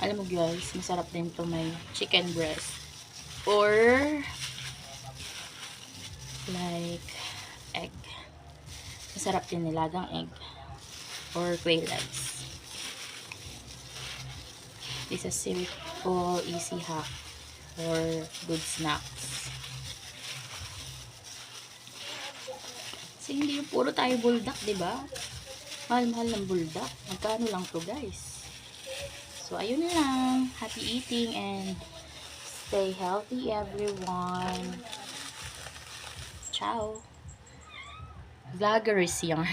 Alam mo guys, masarap din to may chicken breast. Or like egg. Masarap din nilagang egg. Or quail eggs. This is a simple, easy hack for good snacks. Kasi hindi yung puro tayo buldak, diba? Mahal-mahal ng buldak. Magkano lang to guys? So, ayun lang. Happy eating and stay healthy everyone. Ciao. Vlogger is yarn.